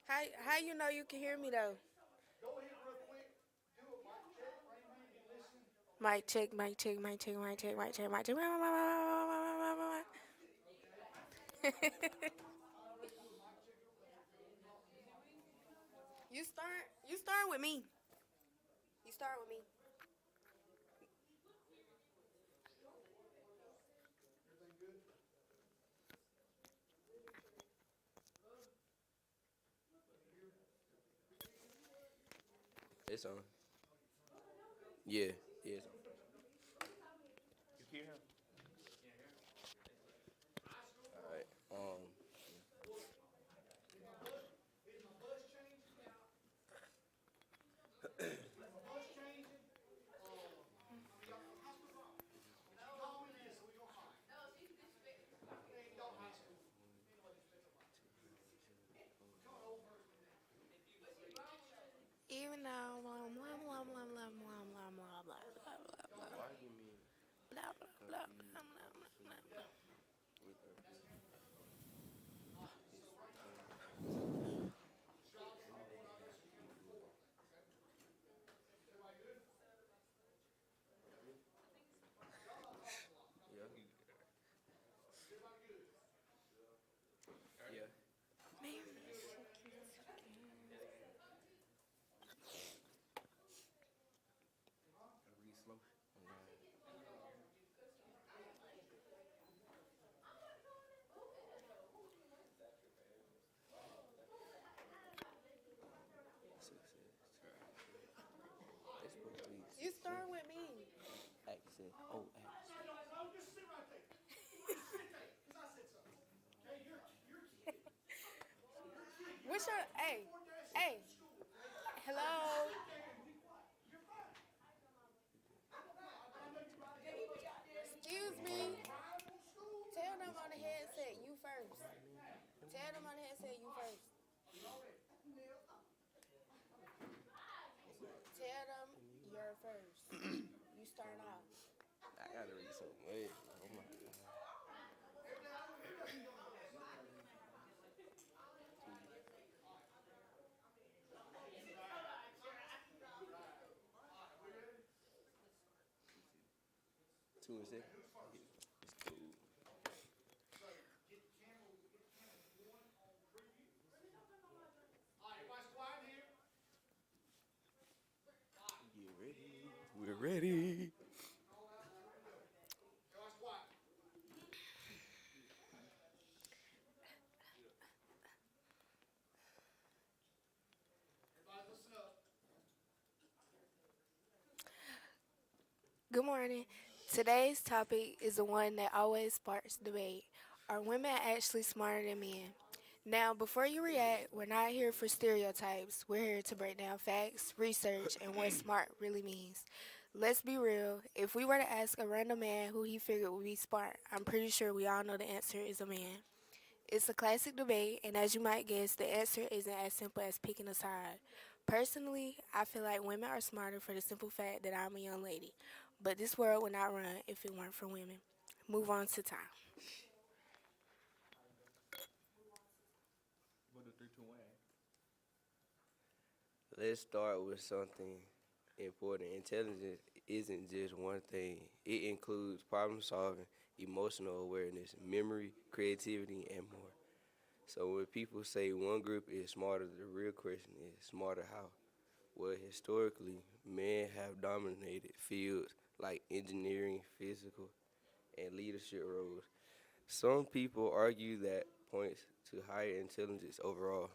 How you know you can hear me though? Mic check, mic check, mic check, mic check, mic check, mic check. You start with me. You start with me. It's on. Yeah, yeah, it's on. You hear him? All right. Even though blah blah blah blah blah blah blah blah blah blah blah Why you mean blah blah blah confused blah with blah sleep blah. with her feelings? It's women have equal. Yeah, yeah. Gotta read slow. Success. It's supposed to be You success. start with me. Access. Oh, access. What's your hey? Hello. Excuse me. Tell them It's on the cool. headset So, you first. I mean, Tell them on the headset you first. Tell them you're first. You start off. I gotta read something. Wait, oh my. Two and six. It's cool. Get ready. We're ready. Good morning. Today's topic is the one that always sparks debate. Are women actually smarter than men? Now, before you react, we're not here for stereotypes. We're here to break down facts, research, and what smart really means. Let's be real. If we were to ask a random man who he figured would be smart, I'm pretty sure we all know the answer is a man. It's a classic debate, and as you might guess, the answer isn't as simple as picking a side. Personally, I feel like women are smarter for the simple fact that I'm a young lady. But this world would not run if it weren't for women. Move on to time. What the 3, 2, 1? Let's start with something important. Intelligence isn't just one thing. It includes problem solving, emotional awareness, memory, creativity, and more. So when people say one group is smarter, the real question is smarter how? Well, historically, men have dominated fields like engineering, physical, and leadership roles. Some people argue that points to higher intelligence overall.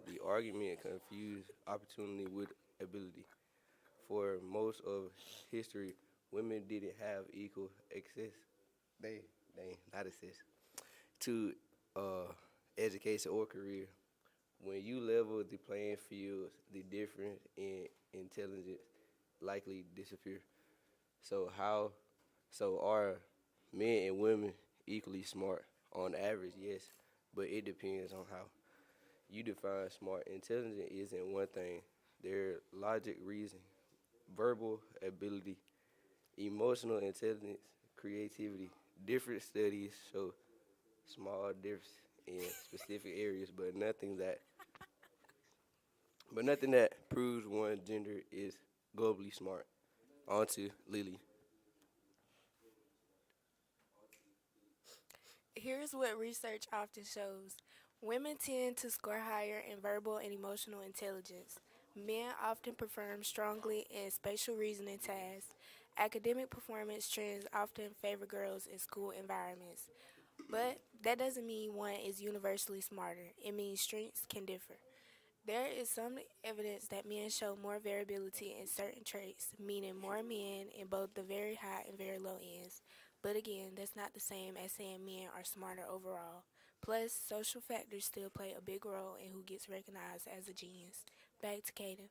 The argument confused opportunity with ability. For most of history, women didn't have equal access. They not access to uh, education or career. When you level the playing field, the difference in intelligence likely disappear. So how? So are men and women equally smart? On average, yes, but it depends on how you define smart. Intelligence isn't one thing. Their logic, reason, verbal ability, emotional intelligence, creativity. Different studies show small difference in specific areas, but nothing that But nothing that proves one gender is globally smart. On to Lily. Here's what research often shows: women tend to score higher in verbal and emotional intelligence. Men often perform strongly in spatial reasoning tasks. Academic performance trends often favor girls in school environments. But that doesn't mean one is universally smarter. It means strengths can differ. There is some evidence that men show more variability in certain traits, meaning more men in both the very high and very low ends. But again, that's not the same as saying men are smarter overall. Plus, social factors still play a big role in who gets recognized as a genius. Back to Kaden.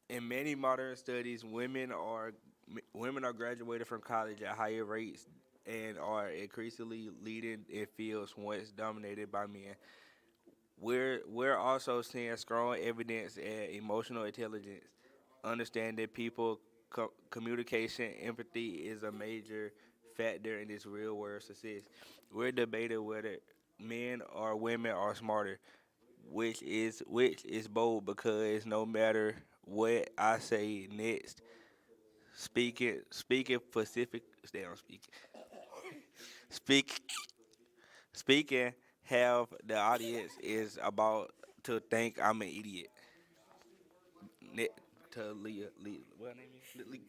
In many modern studies, women are graduating from college at higher rates and are increasingly leading in fields once dominated by men. We're also seeing strong evidence in emotional intelligence. Understanding people, communication, empathy is a major factor in this real world success. We're debating whether men or women are smarter, which is bold because no matter what I say next, speaking specific, stay on speak speaking half the audience is about to think I'm an idiot. Ne- to Leah, what her name is?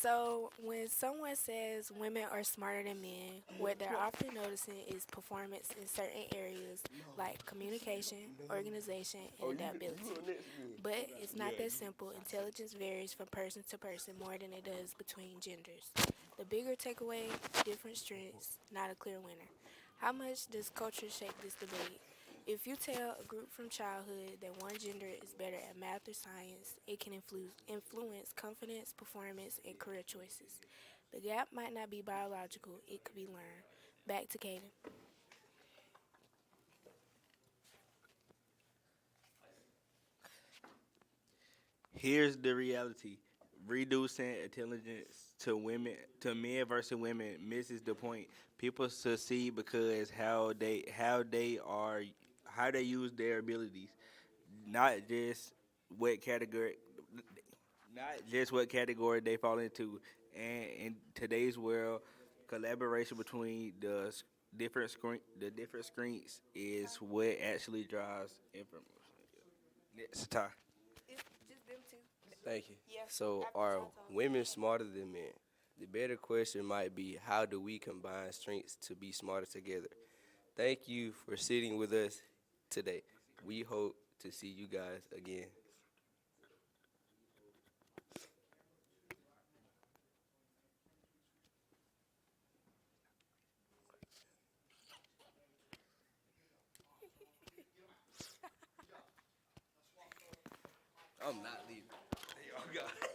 So, when someone says women are smarter than men, what they're often noticing is performance in certain areas like communication, organization, and adaptability. But it's not that simple. Intelligence varies from person to person more than it does between genders. The bigger takeaway: different strengths, not a clear winner. How much does culture shape this debate? If you tell a group from childhood that one gender is better at math or science, it can influence confidence, performance, and career choices. The gap might not be biological, it could be learned. Back to Kaden. Here's the reality. Reducing intelligence to men versus women misses the point. People succeed because how they use their abilities, not just what category not just what category they fall into. And in today's world, collaboration between the different screens is what actually drives information. Next time. It's just them two. Thank you. Yeah, So, after are Tata. women smarter than men? The better question might be, how do we combine strengths to be smarter together? Thank you for sitting with us today. We hope to see you guys again. I'm not leaving. Oh, God.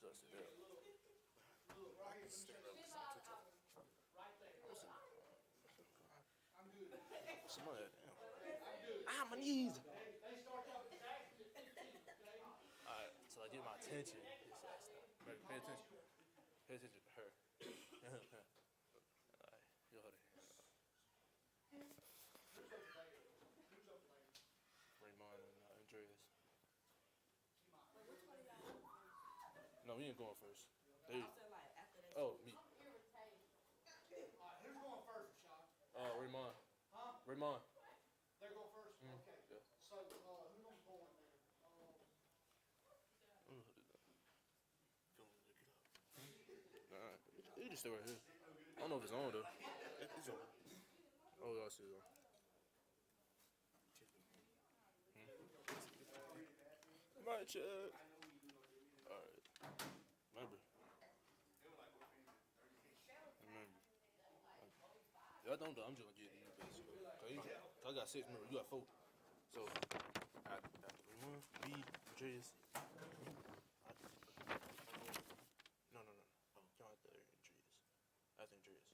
So I sit down. I can stand up because I'm too tall. Listen, somebody, damn. Ah, my knees. Alright, so I get my attention. He said, stop. Baby, pay attention. Pay attention to her. Alright, you hold it. Raymond and Andreas. No, we ain't going first. They, oh, me. Raymond. Raymond. Yeah. Nah, you just stay right here. I don't know if it's on though. It's on. Oh, I see it on. My check. Alright. Remember. Remember. Yeah, I don't know. I'm just gonna get you basically. Cause I got 6 members. You got 4. So after one, me, Andreas. No. Oh, y'all after Andreas. After Andreas.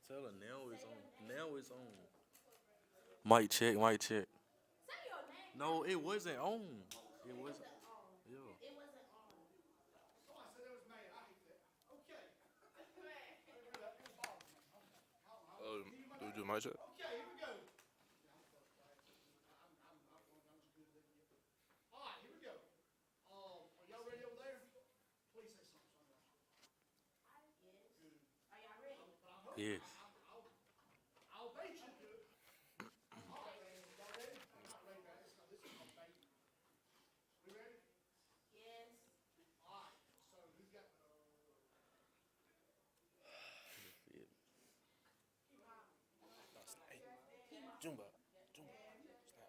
Tell her now it's on. Now it's on. Mic check, mic check. No, it wasn't on. It wasn't. Yeah. Do we do my check? Yes. No, snap. Hey, Jumba. Jumba. Snap.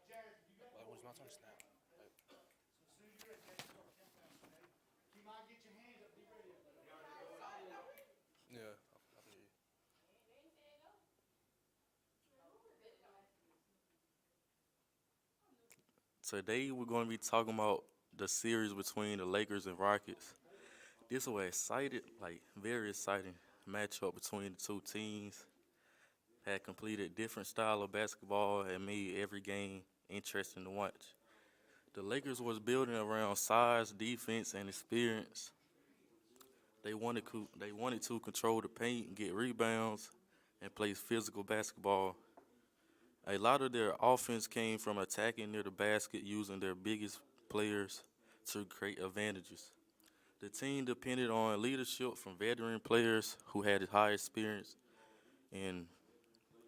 Like, when it's my turn, snap. Like, yeah. I can hear you. Today we're going to be talking about the series between the Lakers and Rockets. This was excited, like very exciting matchup between the two teams. Had completed different style of basketball and made every game interesting to watch. The Lakers was building around size, defense, and experience. They wanted to control the paint, get rebounds, and play physical basketball. A lot of their offense came from attacking near the basket using their biggest players to create advantages. The team depended on leadership from veteran players who had high experience in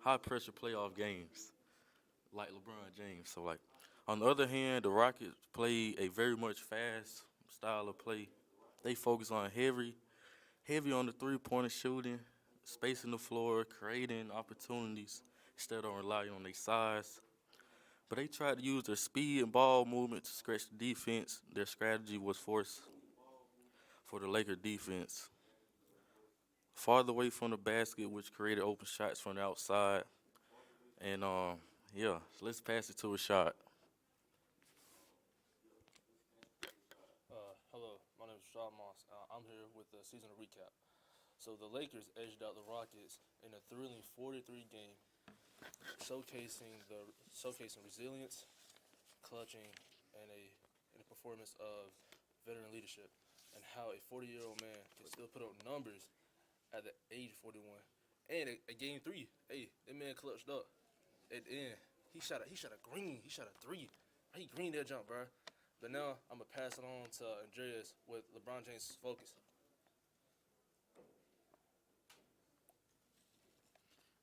high pressure playoff games, like LeBron James. So, like, on the other hand, the Rockets played a very much fast style of play. They focus on heavy on the three-pointer shooting, spacing the floor, creating opportunities instead of relying on their size. But they tried to use their speed and ball movement to stretch the defense. Their strategy was forced for the Laker defense farther away from the basket, which created open shots from the outside. And Yeah, so let's pass it to Rashad. Hello, my name is Rashad Moss. I'm here with the seasonal recap. So the Lakers edged out the Rockets in a thrilling 43 game, showcasing resilience, clutching, and a performance of veteran leadership, and how a 40-year-old man can still put up numbers at the age of 41. And a game three, hey, that man clutched up at the end. He shot a three. He greened that jump, bro. But now I'm gonna pass it on to Andreas with LeBron James' focus.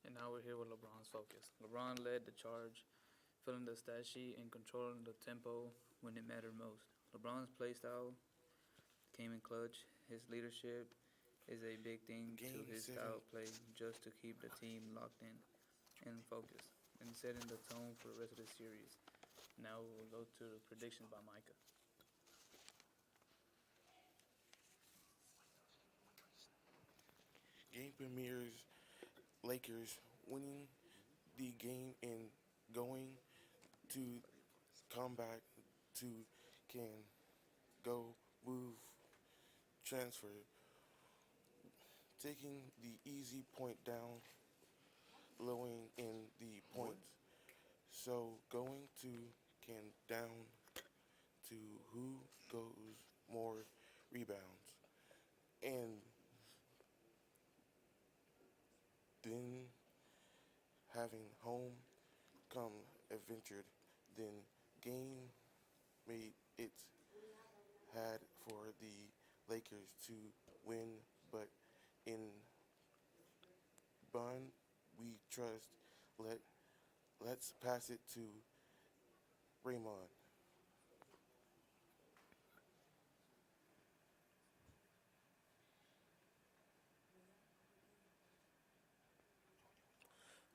And now we're here with LeBron's focus. LeBron led the charge, filling the stat sheet and controlling the tempo when it mattered most. LeBron's play style came in clutch. His leadership is a big thing to his style of play, just to keep the team locked in and focused, and setting the tone for the rest of the series. Now we'll go to the predictions by Micah. Game premieres Lakers winning the game and going to comeback to can go move transfer, taking the easy point down, lowering in the points. So going to can down to who goes more rebounds, and then having home come adventured, then game made it had for the Lakers to win, but in Bun we trust. Let's pass it to Raymond.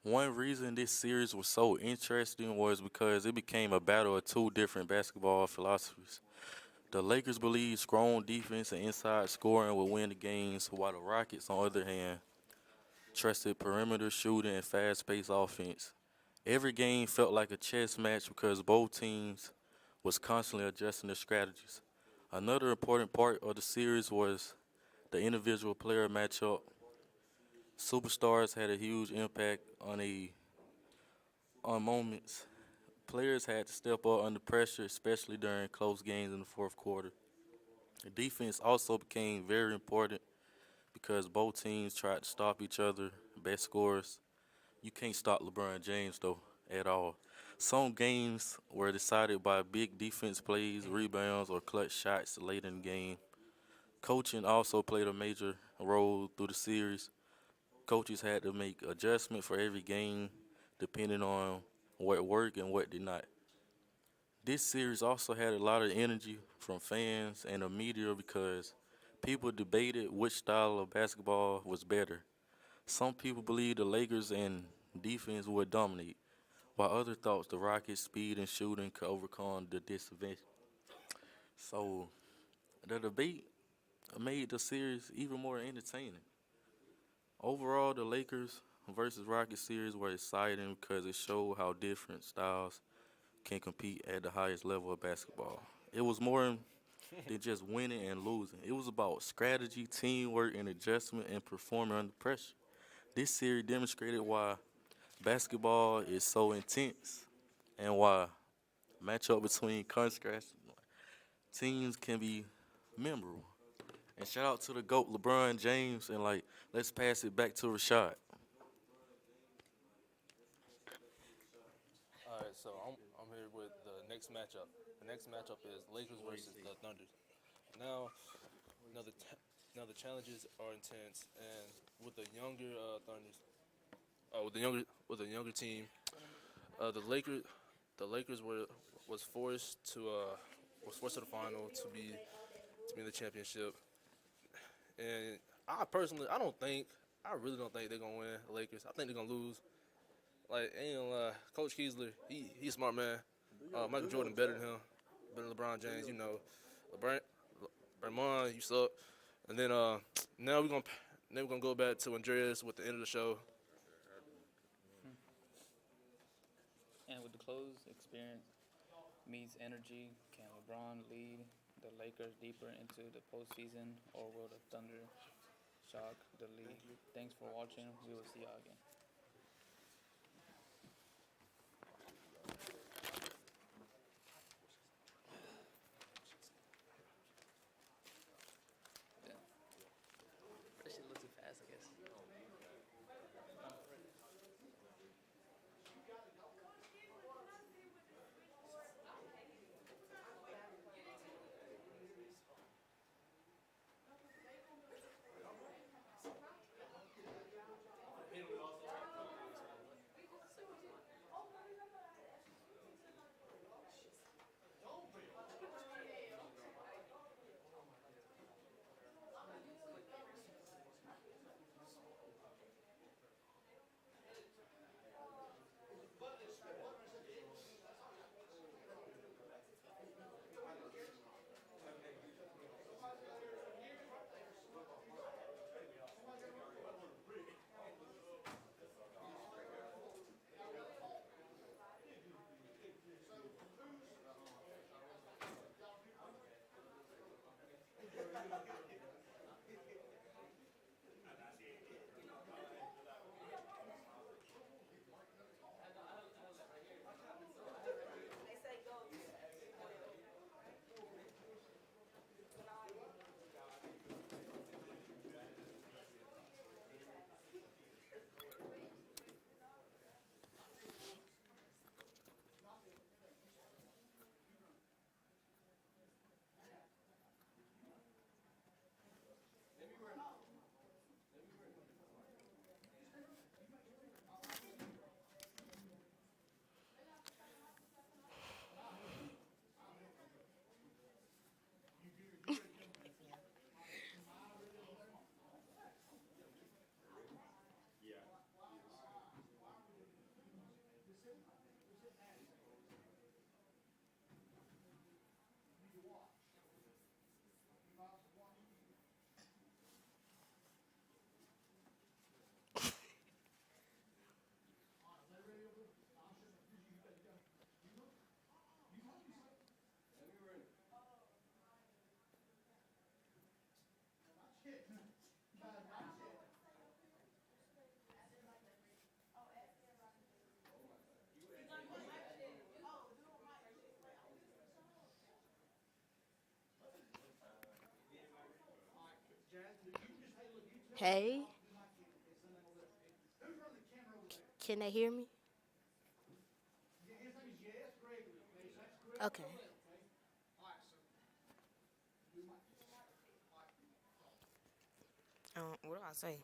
One reason this series was so interesting was because it became a battle of two different basketball philosophies. The Lakers believed strong defense and inside scoring would win the games, while the Rockets, on the other hand, trusted perimeter shooting and fast-paced offense. Every game felt like a chess match because both teams was constantly adjusting their strategies. Another important part of the series was the individual player matchup. Superstars had a huge impact on moments. Players had to step up under pressure, especially during close games in the fourth quarter. The defense also became very important because both teams tried to stop each other. Best scorers. You can't stop LeBron James though at all. Some games were decided by big defense plays, rebounds, or clutch shots late in the game. Coaching also played a major role through the series. Coaches had to make adjustments for every game depending on what worked and what did not. This series also had a lot of energy from fans and the media because people debated which style of basketball was better. Some people believed the Lakers and defense would dominate, while others thought the Rockets' speed and shooting could overcome the disadvantage. So the debate made the series even more entertaining. Overall, the Lakers versus Rockets series were exciting because it showed how different styles can compete at the highest level of basketball. It was more than just winning and losing. It was about strategy, teamwork, and adjustment and performing under pressure. This series demonstrated why basketball is so intense and why matchup between contrast teams can be memorable. And shout out to the GOAT LeBron James and let's pass it back to Rashad. All right, so I'm here with the next matchup. The next matchup is Lakers versus the Thunder. Now, now the t- now the challenges are intense, and with the younger Thunders, with the younger team, the Lakers was forced to was forced to the final to be in the championship. And I really don't think they're gonna win. The Lakers, I think they're gonna lose. Like, ain't gonna lie, Coach Keesler, he's a smart man. Michael Jordan better than him, better than LeBron James. You know, LeBron, Draymond, you suck. And then now we're gonna go back to Andreas with the end of the show. close experience meets energy. Can LeBron lead the Lakers deeper into the postseason, or will the Thunder shock the league? Thanks for watching. We will see y'all again. Yeah. That shit a little too fast, I guess. Hey, can they hear me? Okay. What do I say?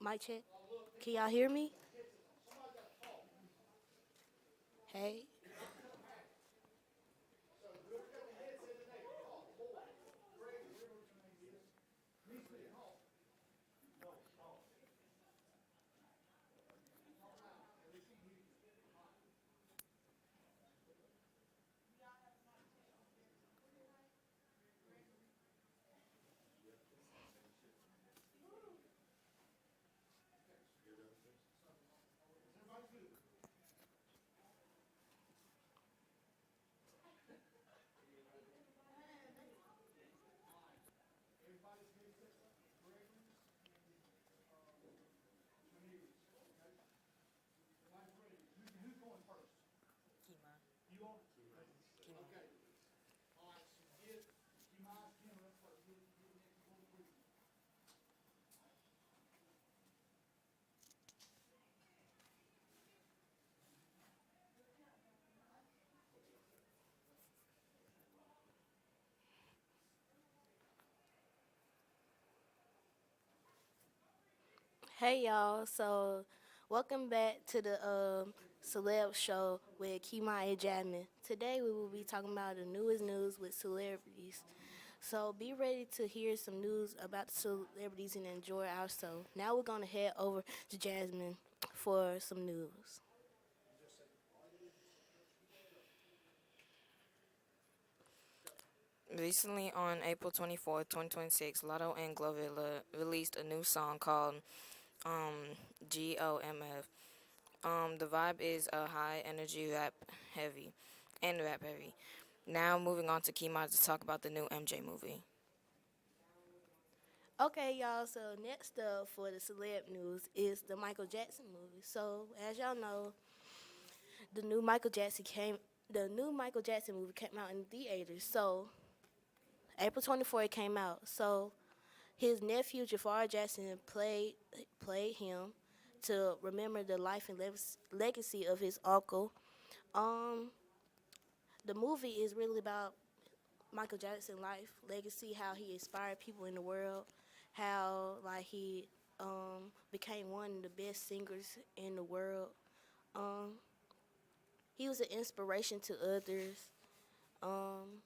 Mic check. Can y'all hear me? Hey. Hey y'all. So, welcome back to the celeb show with Kima and Jasmine. Today we will be talking about the newest news with celebrities. So be ready to hear some news about the celebrities and enjoy ourselves. Now we're gonna head over to Jasmine for some news. Recently, on April 24th, 2026, Lotto and Glovilla released a new song called GOMF. The vibe is a high energy heavy, rap heavy. Now moving on to Kima to talk about the new MJ movie. Okay, y'all. So next up for the celeb news is the Michael Jackson movie. So as y'all know, the new Michael Jackson came. The new Michael Jackson movie came out in the theaters. So April 24th it came out. So his nephew Jafar Jackson played him to remember the life and legacy of his uncle. Um, the movie is really about Michael Jackson life legacy, how he inspired people in the world, how like he became one of the best singers in the world. Um, he was an inspiration to others. Um,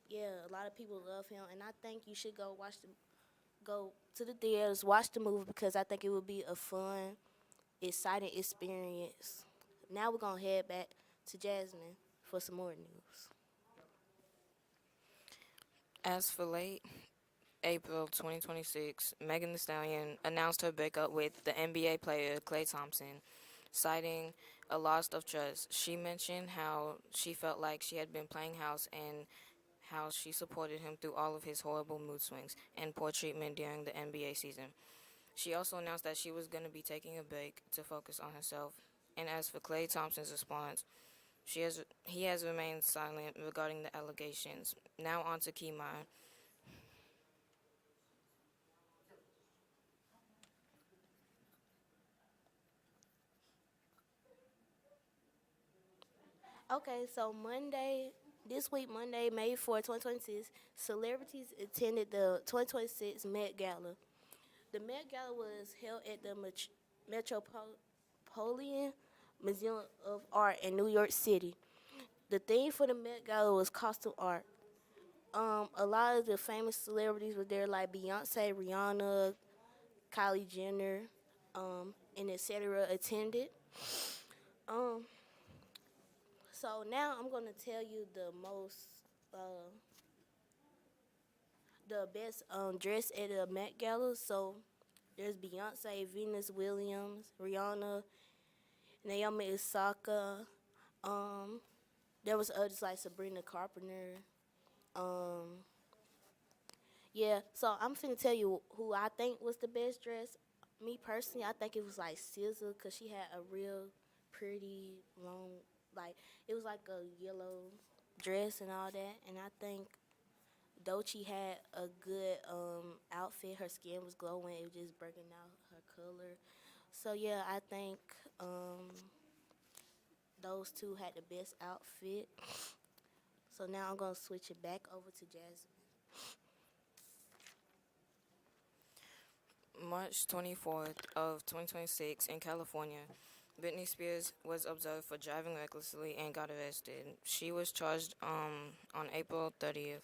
yeah, a lot of people love him, and I think you should go to the theaters, watch the movie because I think it would be a fun, exciting experience. Now we're gonna head back to Jasmine for some more news. As for late April 2026, Megan Thee Stallion announced her breakup with the NBA player Klay Thompson, citing a loss of trust. She mentioned how she felt like she had been playing house and how she supported him through all of his horrible mood swings and poor treatment during the NBA season. She also announced that she was going to be taking a break to focus on herself. And as for Klay Thompson's response, he has remained silent regarding the allegations. Now on to Kima. Okay, so this week, Monday, May 4, 2026, celebrities attended the 2026 Met Gala. The Met Gala was held at the Metropolitan Museum of Art in New York City. The theme for the Met Gala was costume art. A lot of the famous celebrities were there, like Beyonce, Rihanna, Kylie Jenner, and etc. attended. Um, so now I'm gonna tell you the best dress at the Met Gala. So there's Beyonce, Venus Williams, Rihanna, Naomi Osaka. Um, there was others like Sabrina Carpenter. Um, yeah. So I'm finna tell you who I think was the best dress. Me personally, I think it was like SZA because she had a real pretty long, like it was like a yellow dress and all that. And I think Doechii had a good outfit. Her skin was glowing. It was just bringing out her color. So yeah, I think those two had the best outfit. So now I'm gonna switch it back over to Jasmine. March 24th of 2026 in California, Britney Spears was observed for driving recklessly and got arrested. She was charged on April 30th,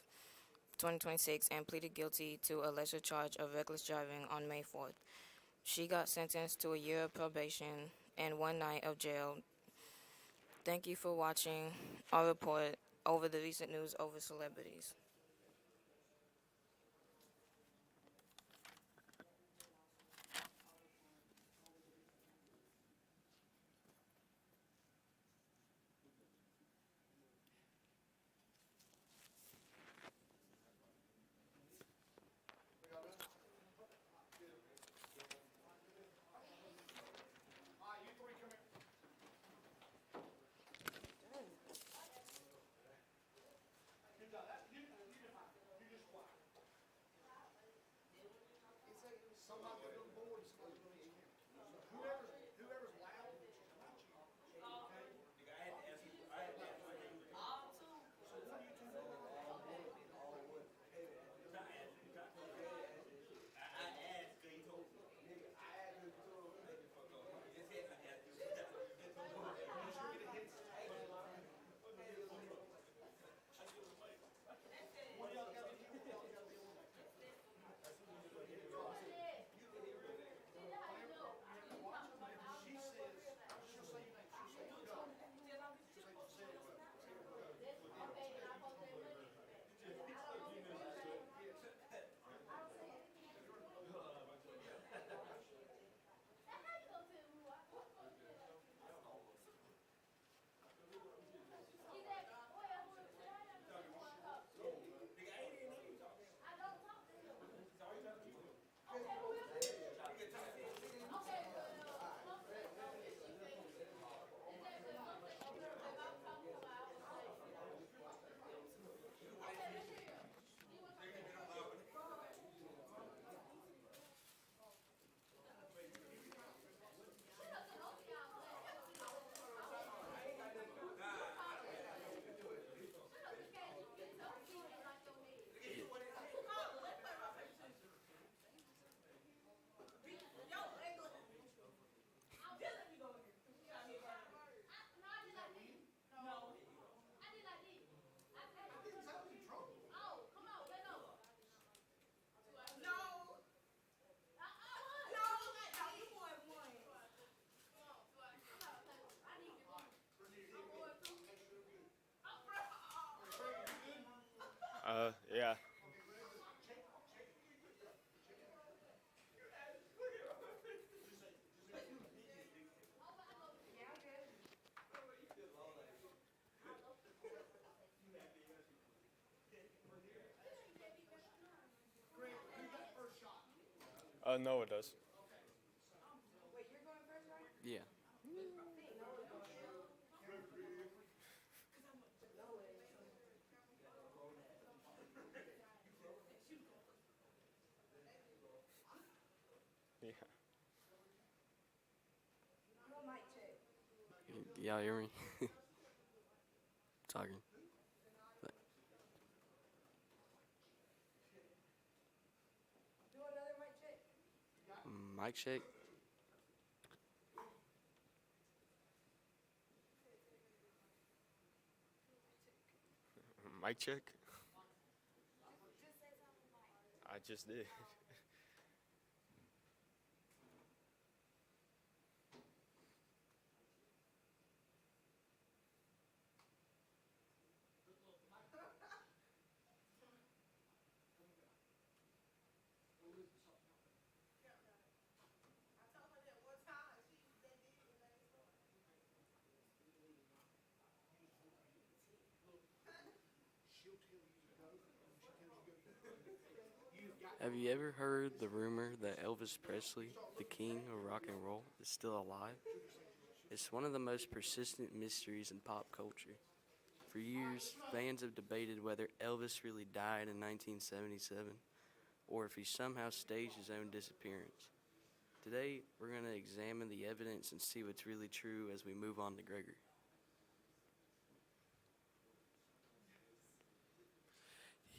2026 and pleaded guilty to a lesser charge of reckless driving on May 4th. She got sentenced to a year of probation and 1 night of jail. Thank you for watching our report over the recent news over celebrities. Yeah. No, it does. Yeah. Yeah. Y'all hear me? Talking. Mic check. Mic check. I just did. Have you ever heard the rumor that Elvis Presley, the king of rock and roll, is still alive? It's one of the most persistent mysteries in pop culture. For years, fans have debated whether Elvis really died in 1977 or if he somehow staged his own disappearance. Today, we're going to examine the evidence and see what's really true as we move on to Gregory.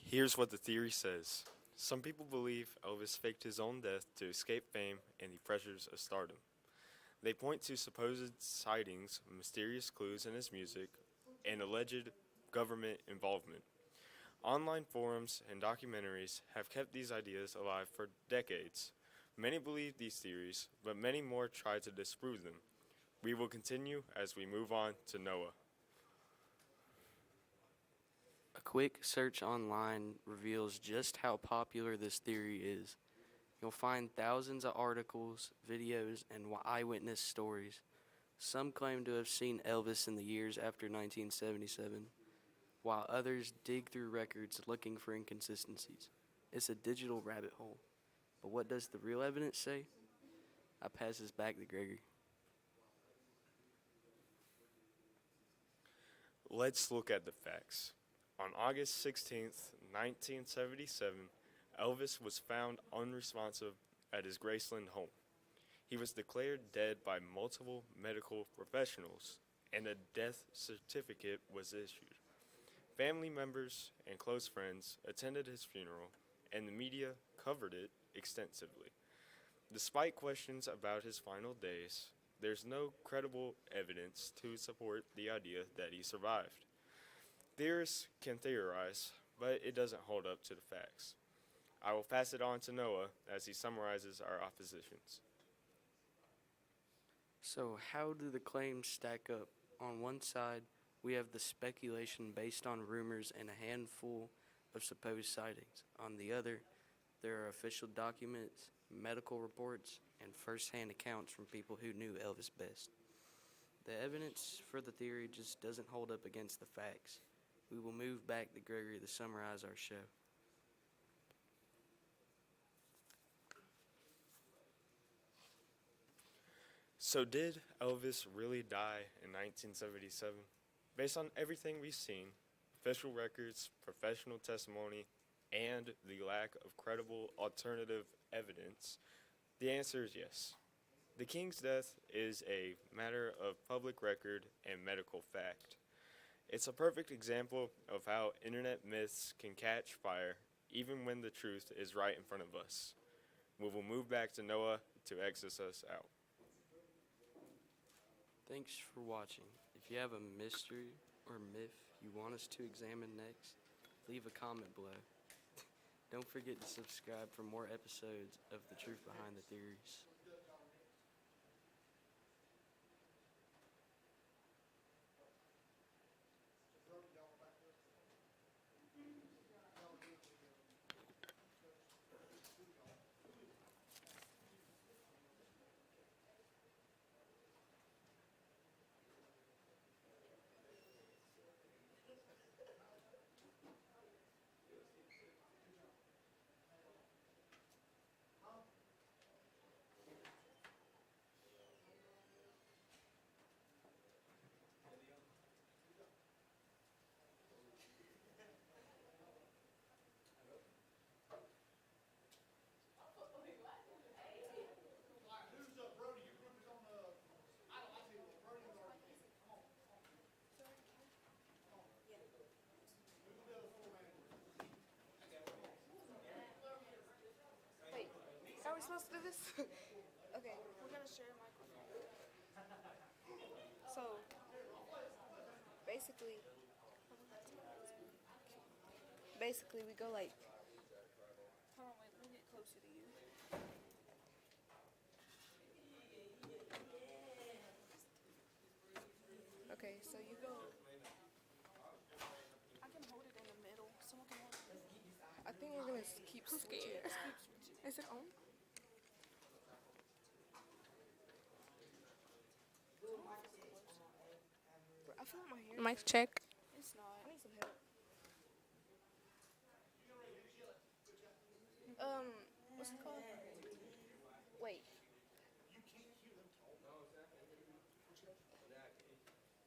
Here's what the theory says. Some people believe Elvis faked his own death to escape fame and the pressures of stardom. They point to supposed sightings, mysterious clues in his music, and alleged government involvement. Online forums and documentaries have kept these ideas alive for decades. Many believe these theories, but many more try to disprove them. We will continue as we move on to Noah. A quick search online reveals just how popular this theory is. You'll find thousands of articles, videos, and eyewitness stories. Some claim to have seen Elvis in the years after 1977, while others dig through records looking for inconsistencies. It's a digital rabbit hole. But what does the real evidence say? I pass this back to Gregory. Let's look at the facts. On August 16th, 1977, Elvis was found unresponsive at his Graceland home. He was declared dead by multiple medical professionals, and a death certificate was issued. Family members and close friends attended his funeral, and the media covered it extensively. Despite questions about his final days, there's no credible evidence to support the idea that he survived. Theorists can theorize, but it doesn't hold up to the facts. I will pass it on to Noah as he summarizes our oppositions. So, how do the claims stack up? On one side, we have the speculation based on rumors and a handful of supposed sightings. On the other, there are official documents, medical reports, and first-hand accounts from people who knew Elvis best. The evidence for the theory just doesn't hold up against the facts. We will move back to Gregory to summarize our show. So, did Elvis really die in 1977? Based on everything we've seen, official records, professional testimony, and the lack of credible alternative evidence, the answer is yes. The king's death is a matter of public record and medical fact. It's a perfect example of how internet myths can catch fire even when the truth is right in front of us. We will move back to Noah to exit us out. Thanks for watching. If you have a mystery or myth you want us to examine next, leave a comment below. Don't forget to subscribe for more episodes of The Truth Behind the Theories. supposed to do this? Okay, we're gonna share a microphone. So basically, we go like. Hold on, wait. Let me get closer to you. Okay, so you go. I can hold it in the middle. Someone can hold it. I think we're gonna keep switching. Let's keep switching. Is it on? I feel like my hair. Mic check. It's not. I need some help. What's it called? Wait.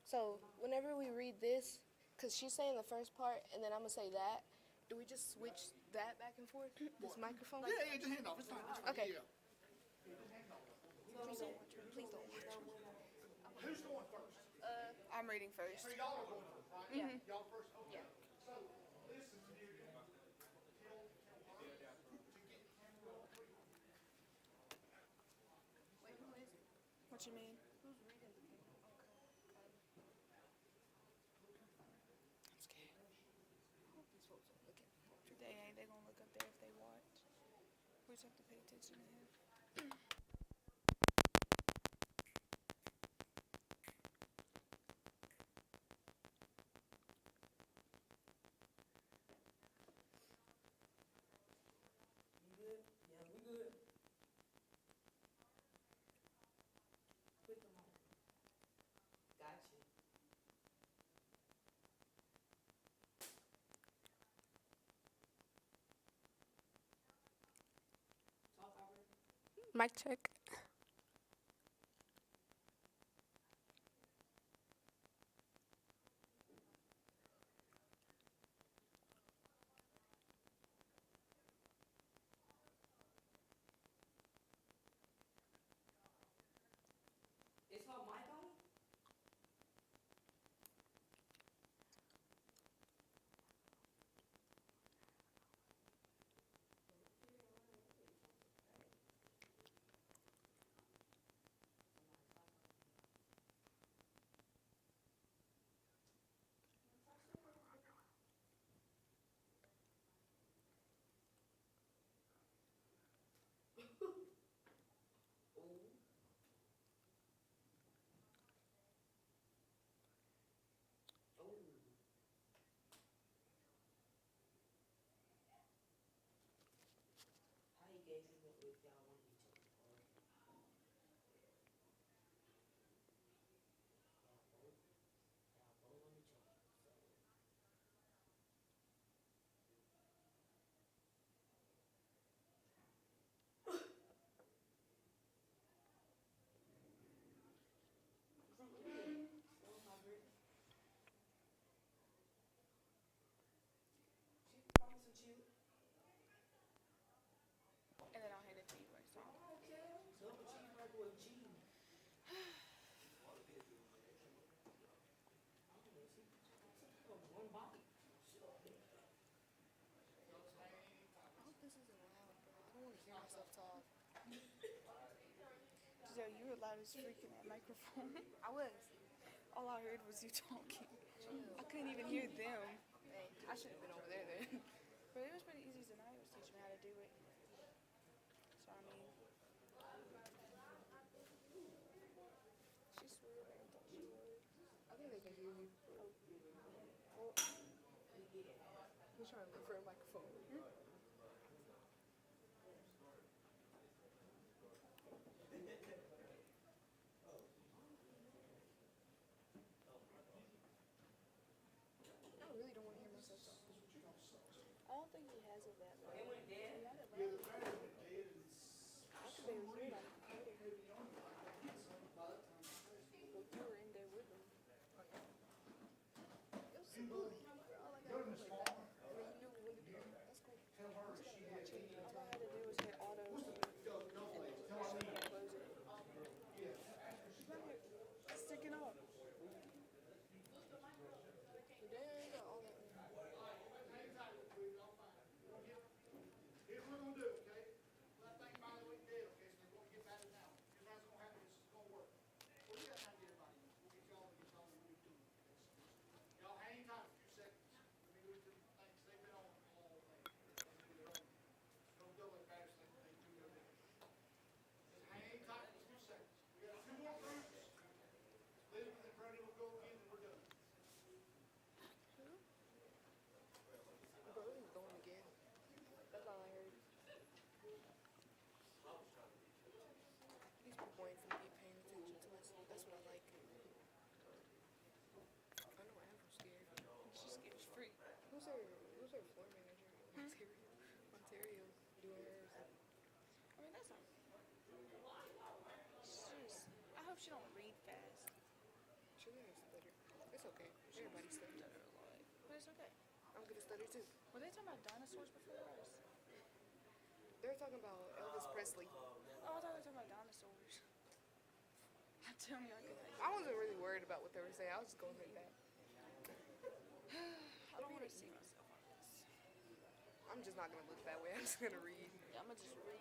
So whenever we read this, because she's saying the first part and then I'm gonna say that, do we just switch that back and forth? This microphone? Yeah, just hand off. It's fine. Okay. Yeah. Please don't watch me. Please don't watch me. Who's going first? I'm reading first. So y'all are going first, right? Yeah. Y'all first? Okay. Yeah. So, listen to me again. Wait, who is it? What you mean? Who's reading the thing? Okay. I'm scared. I hope these folks are looking. They ain't. They gonna look up there if they watch. We just have to pay attention to him. Mic check. Is her mic on? How you gave him what with y'all want each other? Y'all both on each other. And then I'll hand it to you right so. Double cheeseburger with cheese. One bite. I hope this isn't loud, bro. I don't want to hear myself talk. Giselle, you were loud as freak in that microphone. I was. All I heard was you talking. I couldn't even hear them. Hey, I should have been over there then. But it was pretty easy tonight. It was teaching me how to do it. So, I mean. She's sweeter than I thought she was. I think they can hear you. Oh. He's trying to look for a microphone. I really don't want to hear myself talk. I don't think he has it that loud. Not that loud. I can barely hear it on the computer. But you were in there with him. It was smooth. All I got to do was like that. I mean, you knew when to do it. That's cool. All I had to do was hit auto and then close it. It's sticking up. Dang, all that. Here's what we're gonna do, okay? Well, I think by the way, who's her floor manager? Ontario doing hers. I mean, that's not. I hope she don't read fast. She gonna stutter. It's okay. Everybody stutters. Stutter a lot, but it's okay. I'm gonna stutter too. Were they talking about dinosaurs before us? They're talking about Elvis Presley. Oh, I thought they were talking about dinosaurs. Tell me I could. I wasn't really worried about what they were saying. I was just going like that. I don't want to see myself on this. I'm just not gonna look that way. I'm just gonna read. Yeah, I'm gonna just read.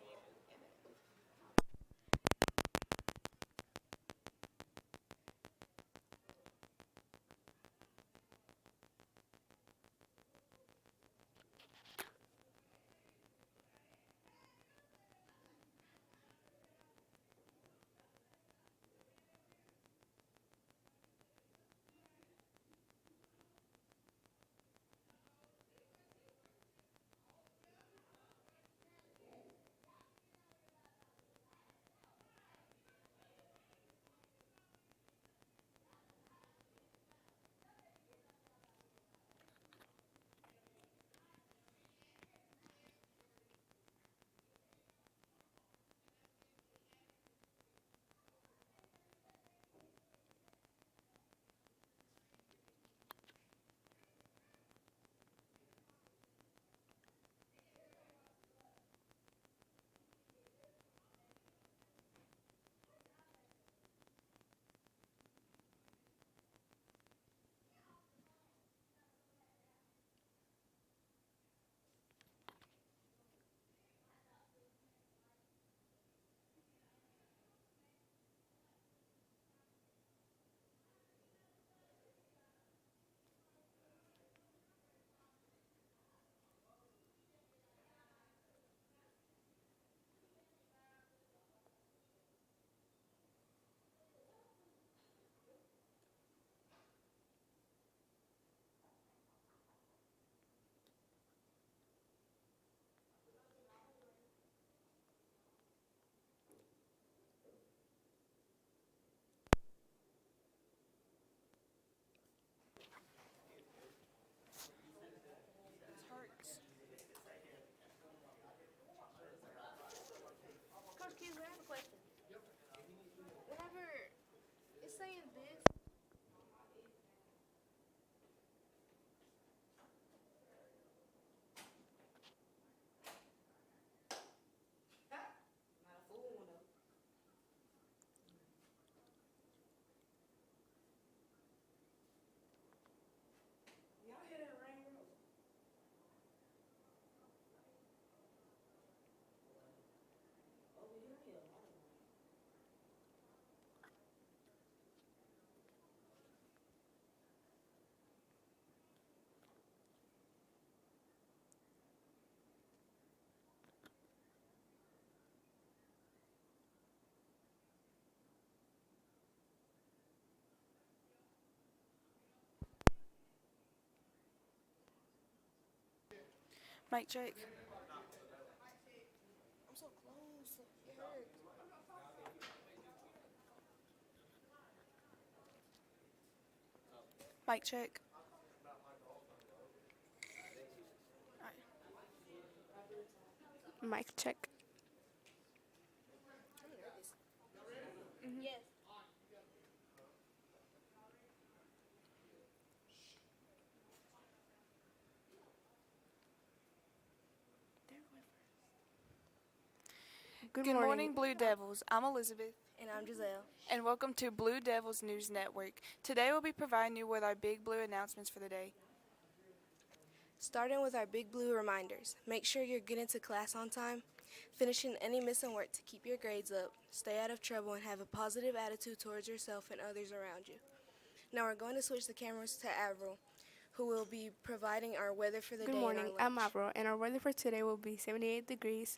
Coach Keys, I have a question. Whenever it's saying this, Not a full one though. Y'all hear that rain, bro? Over here, yeah. I don't know. mic check. I'm so close. It hurts. Mic check. Mic check. I'm nervous. Yes. Good Good morning. morning, Blue Devils. I'm Elizabeth. And I'm Giselle. And welcome to Blue Devils News Network. Today we'll be providing you with our Big Blue announcements for the day. Starting with our Big Blue reminders. Make sure you're getting to class on time, finishing any missing work to keep your grades up, stay out of trouble, and have a positive attitude towards yourself and others around you. Now we're going to switch the cameras to Avril, who will be providing our weather for the Good day. morning. And our I'm Avril, and our weather for today will be 78 degrees.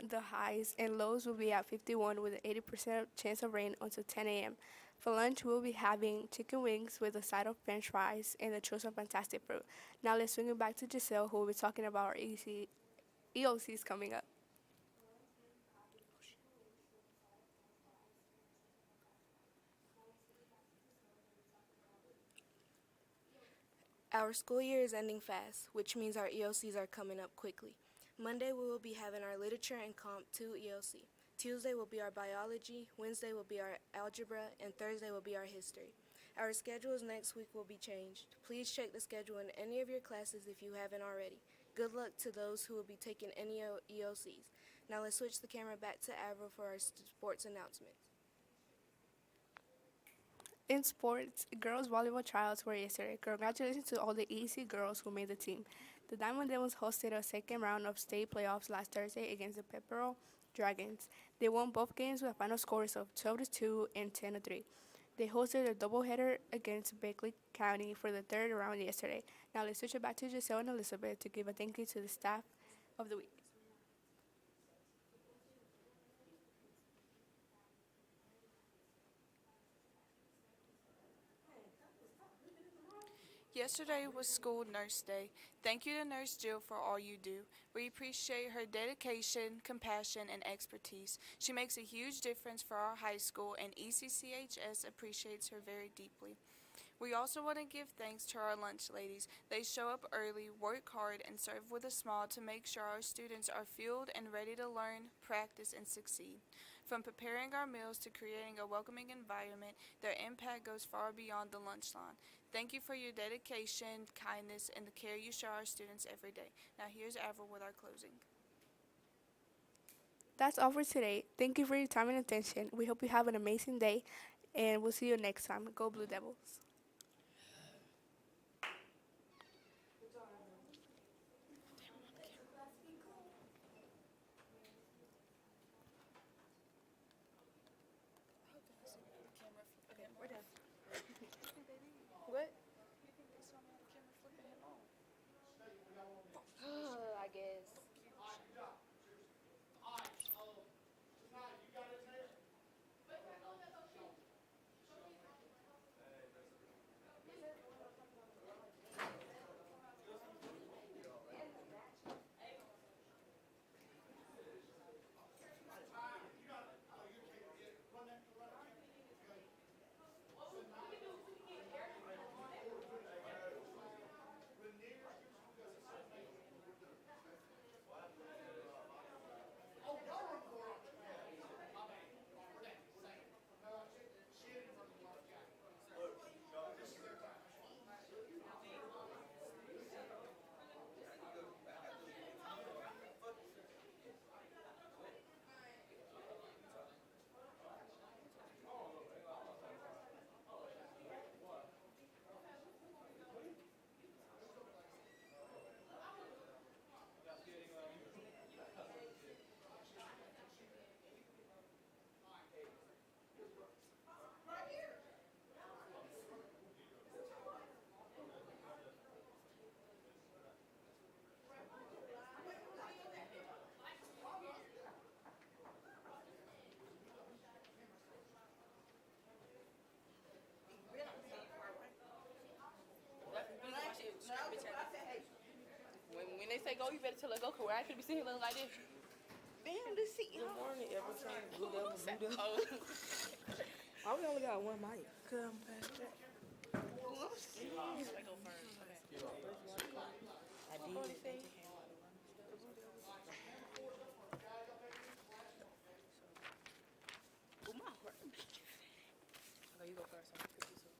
The highs and lows will be at 51 with an 80% chance of rain until 10 a.m. For lunch, we'll be having chicken wings with a side of french fries and the choice of fantastic fruit. Now let's swing it back to Giselle, who will be talking about our EOCs coming up. Our school year is ending fast, which means our EOCs are coming up quickly. Monday we will be having our Literature and Comp 2 EOC. Tuesday will be our Biology, Wednesday will be our Algebra, and Thursday will be our History. Our schedules next week will be changed. Please check the schedule in any of your classes if you haven't already. Good luck to those who will be taking any EOCs. Now let's switch the camera back to Avril for our sports announcements. In sports, girls volleyball trials were yesterday. Congratulations to all the EC girls who made the team. The Diamond Devils hosted a second round of state playoffs last Thursday against the Pepperell Dragons. They won both games with final scores of 12-2 and 10-3. They hosted a doubleheader against Beckley County for the third round yesterday. Now let's switch it back to Giselle and Elizabeth to give a thank you to the staff of the week. Yesterday was School Nurse Day. Thank you to Nurse Jill for all you do. We appreciate her dedication, compassion, and expertise. She makes a huge difference for our high school, and ECCHS appreciates her very deeply. We also want to give thanks to our lunch ladies. They show up early, work hard, and serve with a smile to make sure our students are fueled and ready to learn, practice, and succeed. From preparing our meals to creating a welcoming environment, their impact goes far beyond the lunch line. Thank you for your dedication, kindness, and the care you show our students every day. Now here's Avril with our closing. That's all for today. Thank you for your time and attention. We hope you have an amazing day, and we'll see you next time. Go Blue Devils. What? I guess. When they say go, you better tell her go, cause I could be sitting here looking like this. Damn, this seat. Good morning, everything. Blue Devil, Blue Devil. Why we only got one mic? Come past that. Ooh, I'm scared. You gotta go first. Okay. I did. They just came out of one. Ooh, my heart. Okay, you go first. I'm gonna put this up.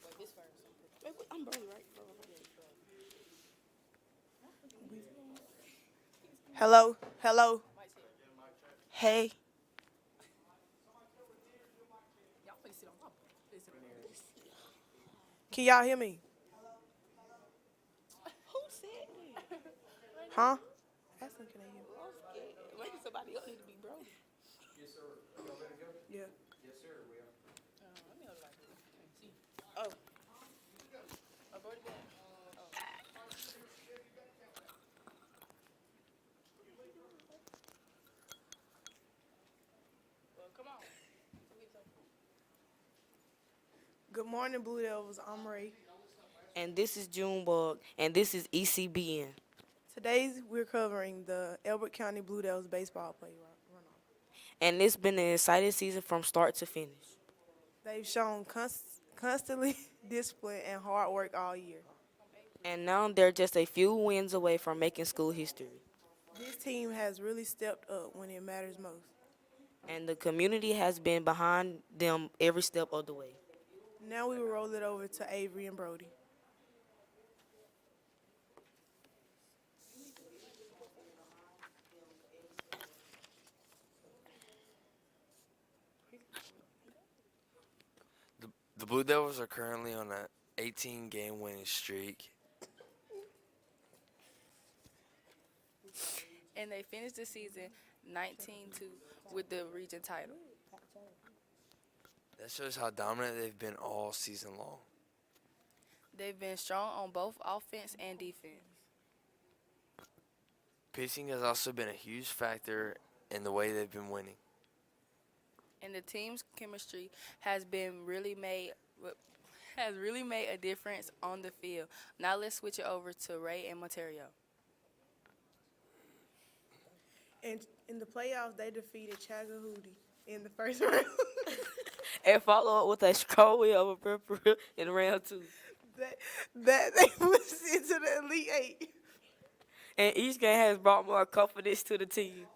Wait, this first. Wait, I'm barely right, bro. Hello, hello. Hey. Y'all finna sit on top. Can y'all hear me? Who said that? Huh? Ask them, can they hear me? I'm scared. Maybe somebody else need to be broke. Yes, sir. Y'all ready to go? Yeah. Yes, sir. We are. Let me hold it like this. See. Oh. I've already been. Well, come on. Good morning, Blue Devils. I'm Ray. And this is Junebug, and this is ECBN. Today we're covering the Elbert County Blue Devils baseball play runoff. And it's been an exciting season from start to finish. They've shown constantly discipline and hard work all year. And now they're just a few wins away from making school history. This team has really stepped up when it matters most. And the community has been behind them every step of the way. Now we will roll it over to Avery and Brody. The Blue Devils are currently on an 18-game winning streak. And they finished the season 19-2 with the region title. That shows how dominant they've been all season long. They've been strong on both offense and defense. Pitching has also been a huge factor in the way they've been winning. And the team's chemistry has really made a difference on the field. Now let's switch it over to Ray and Monterio. And in the playoffs, they defeated Chagahootie in the first round. And follow up with a scroll wheel of a purple in round 2. that they pushed into the Elite Eight. And each game has brought more confidence to the team.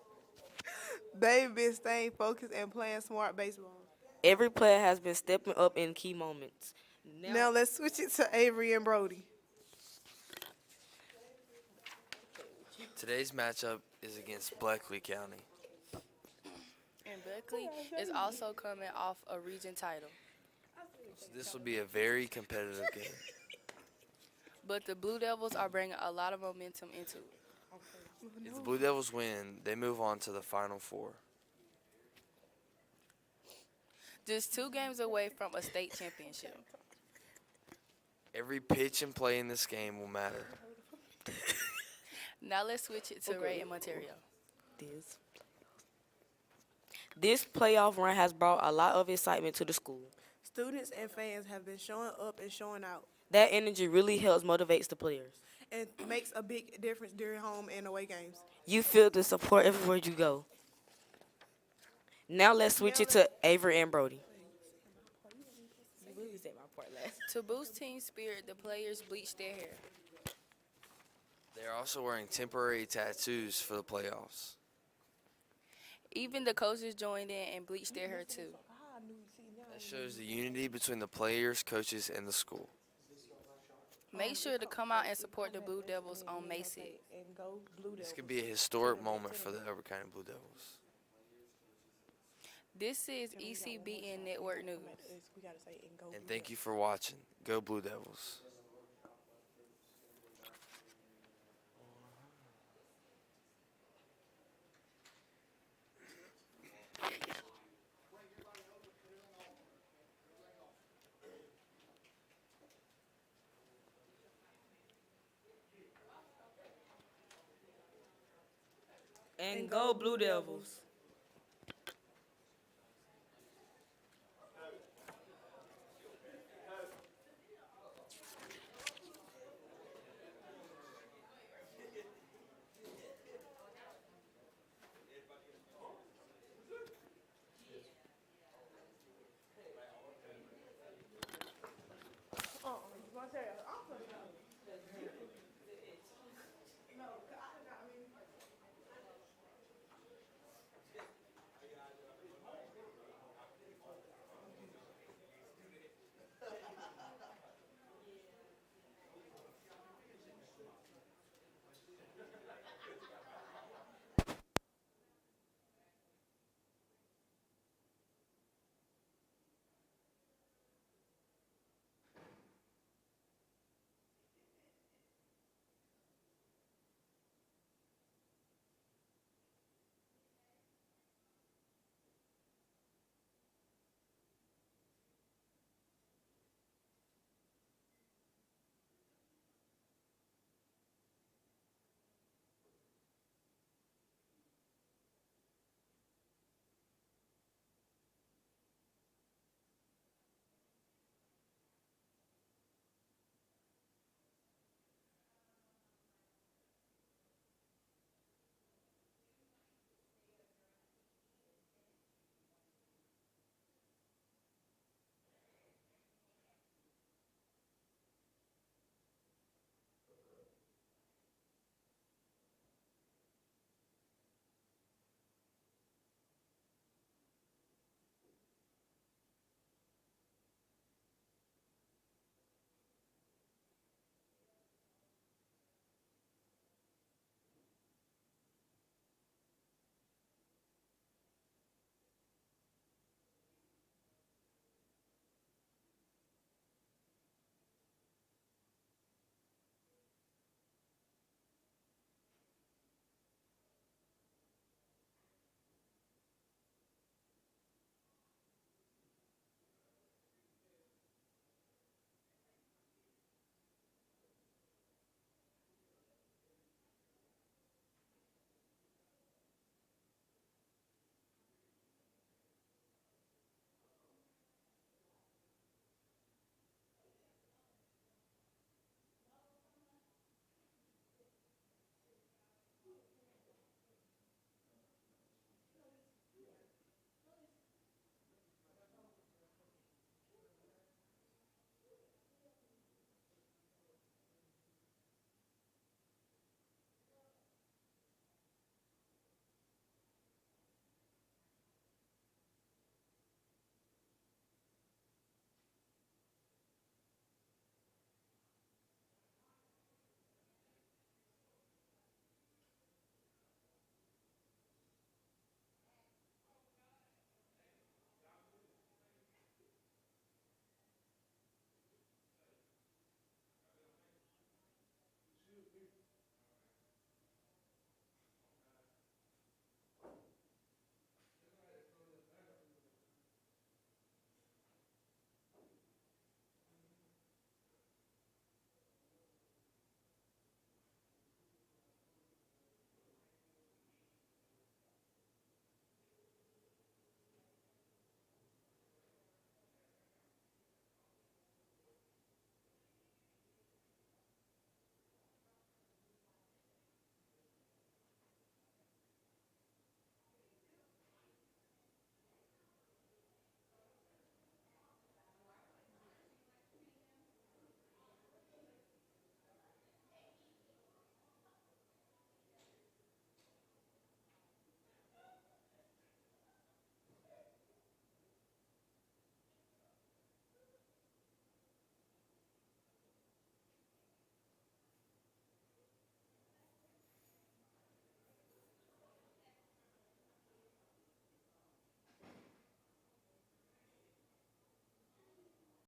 They've been staying focused and playing smart baseball. Every player has been stepping up in key moments. Now let's switch it to Avery and Brody. Today's matchup is against Bleckley County. And Berkeley is also coming off a region title. So this will be a very competitive game. But the Blue Devils are bringing a lot of momentum into it. If the Blue Devils win, they move on to the Final Four. Just 2 games away from a state championship. Every pitch and play in this game will matter. Now let's switch it to Ray and Monterio. This playoff run has brought a lot of excitement to the school. Students and fans have been showing up and showing out. That energy really helps motivates the players. And makes a big difference during home and away games. You feel the support everywhere you go. Now let's switch it to Avery and Brody. To boost team spirit, the players bleached their hair. They're also wearing temporary tattoos for the playoffs. Even the coaches joined in and bleached their hair too. That shows the unity between the players, coaches, and the school. Make sure to come out and support the Blue Devils on May 6th. This could be a historic moment for the Elbert County Blue Devils. This is ECBN Network News. And thank you for watching. Go Blue Devils. And go Blue Devils.